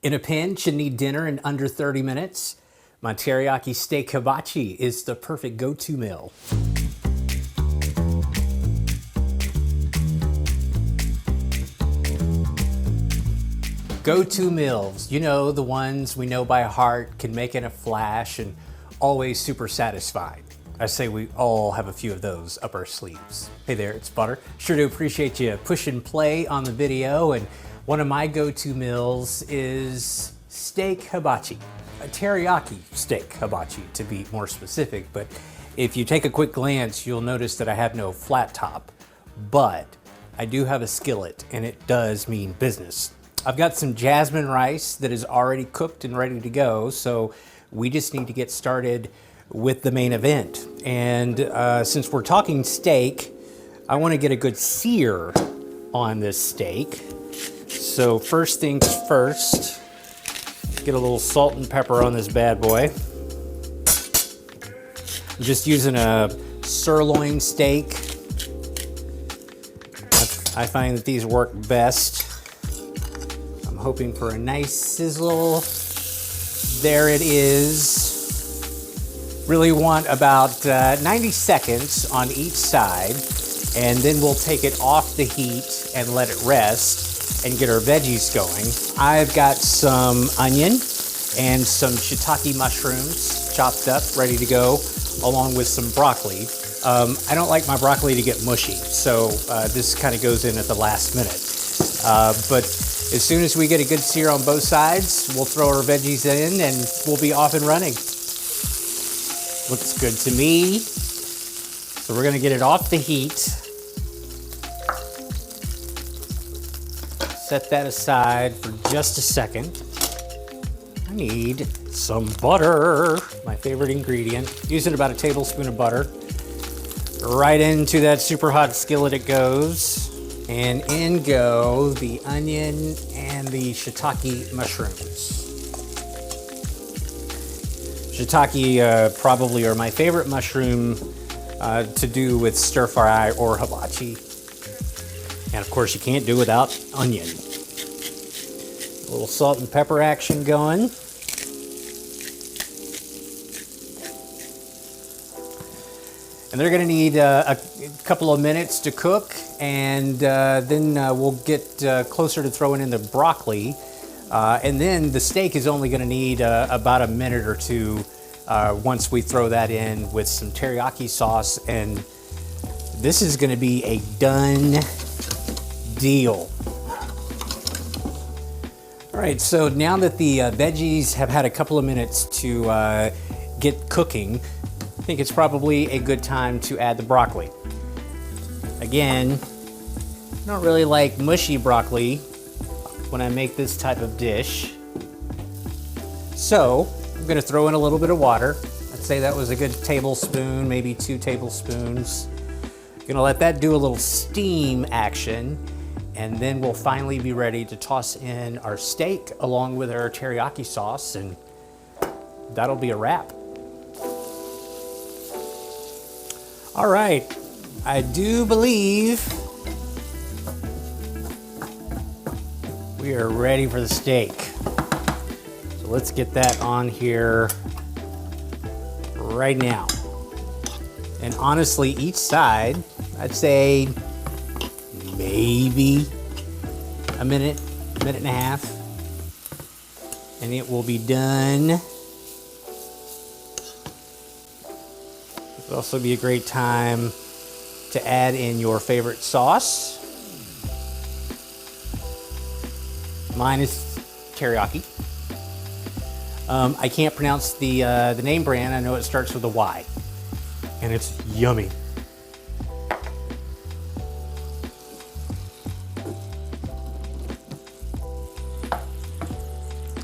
In a pinch and need dinner in under 30 minutes? My teriyaki steak hibachi is the perfect go-to meal. Go-to meals, you know, the ones we know by heart, can make in a flash, and always super satisfying. I say we all have a few of those up our sleeves. Hey there, it's Butter. Sure do appreciate you pushing play on the video, and one of my go-to meals is steak hibachi. A teriyaki steak hibachi, to be more specific, but if you take a quick glance, you'll notice that I have no flat top, but I do have a skillet, and it does mean business. I've got some jasmine rice that is already cooked and ready to go, so we just need to get started with the main event. And since we're talking steak, I want to get a good sear on this steak. So first things first, get a little salt and pepper on this bad boy. I'm just using a sirloin steak. I find that these work best. I'm hoping for a nice sizzle. There it is. Really want about 90 seconds on each side, and then we'll take it off the heat and let it rest and get our veggies going. I've got some onion and some shiitake mushrooms chopped up, ready to go, along with some broccoli. I don't like my broccoli to get mushy, so this kind of goes in at the last minute. But as soon as we get a good sear on both sides, we'll throw our veggies in and we'll be off and running. Looks good to me. So we're gonna get it off the heat. Set that aside for just a second. I need some butter, my favorite ingredient. Using about a tablespoon of butter. Right into that super hot skillet it goes. And in go the onion and the shiitake mushrooms. Shiitake probably are my favorite mushroom to do with stir fry or hibachi. And of course you can't do without onion. A little salt and pepper action going. And they're gonna need a couple of minutes to cook, and then we'll get closer to throwing in the broccoli. And then the steak is only gonna need about a minute or two once we throw that in with some teriyaki sauce, and this is gonna be a done deal. All right, so now that the veggies have had a couple of minutes to get cooking, I think it's probably a good time to add the broccoli. Again, I don't really like mushy broccoli when I make this type of dish. So I'm gonna throw in a little bit of water. I'd say that was a good tablespoon, maybe 2 tablespoons. Gonna let that do a little steam action, and then we'll finally be ready to toss in our steak along with our teriyaki sauce, and that'll be a wrap. All right, I do believe we are ready for the steak. So let's get that on here right now. And honestly, each side, I'd say maybe a minute and a half, and it will be done. It'll also be a great time to add in your favorite sauce. Mine is teriyaki. I can't pronounce the name brand. I know it starts with a Y, and it's yummy.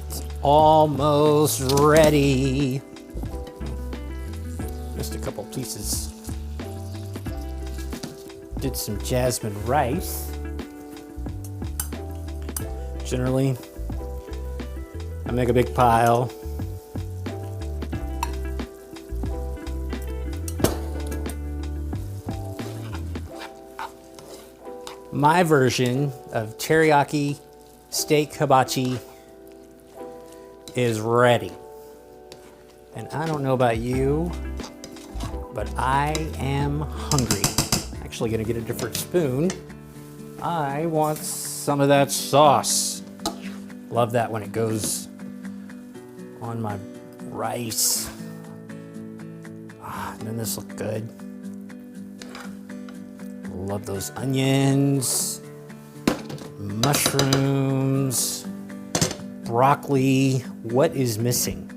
It's almost ready. Just a couple pieces. Did some jasmine rice. Generally, I make a big pile. My version of teriyaki steak hibachi is ready. And I don't know about you, but I am hungry. Actually gonna get a different spoon. I want some of that sauce. Love that when it goes on my rice. Doesn't this look good? Love those onions, mushrooms, broccoli. What is missing?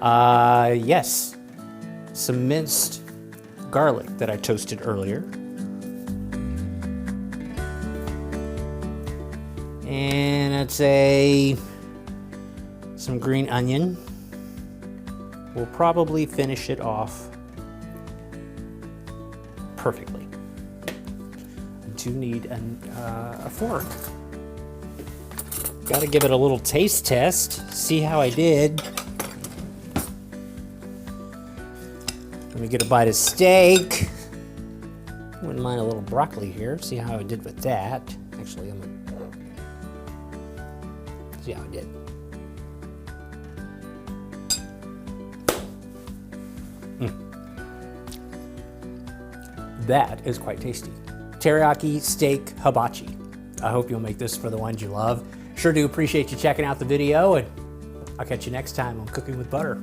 Yes, some minced garlic that I toasted earlier. And I'd say some green onion. We'll probably finish it off perfectly. I do need a fork. Got to give it a little taste test, see how I did. Let me get a bite of steak. Wouldn't mind a little broccoli here, see how I did with that. Actually, I'm gonna see how I did. That is quite tasty. Teriyaki steak hibachi. I hope you'll make this for the ones you love. Sure do appreciate you checking out the video, and I'll catch you next time on Cooking with Butter.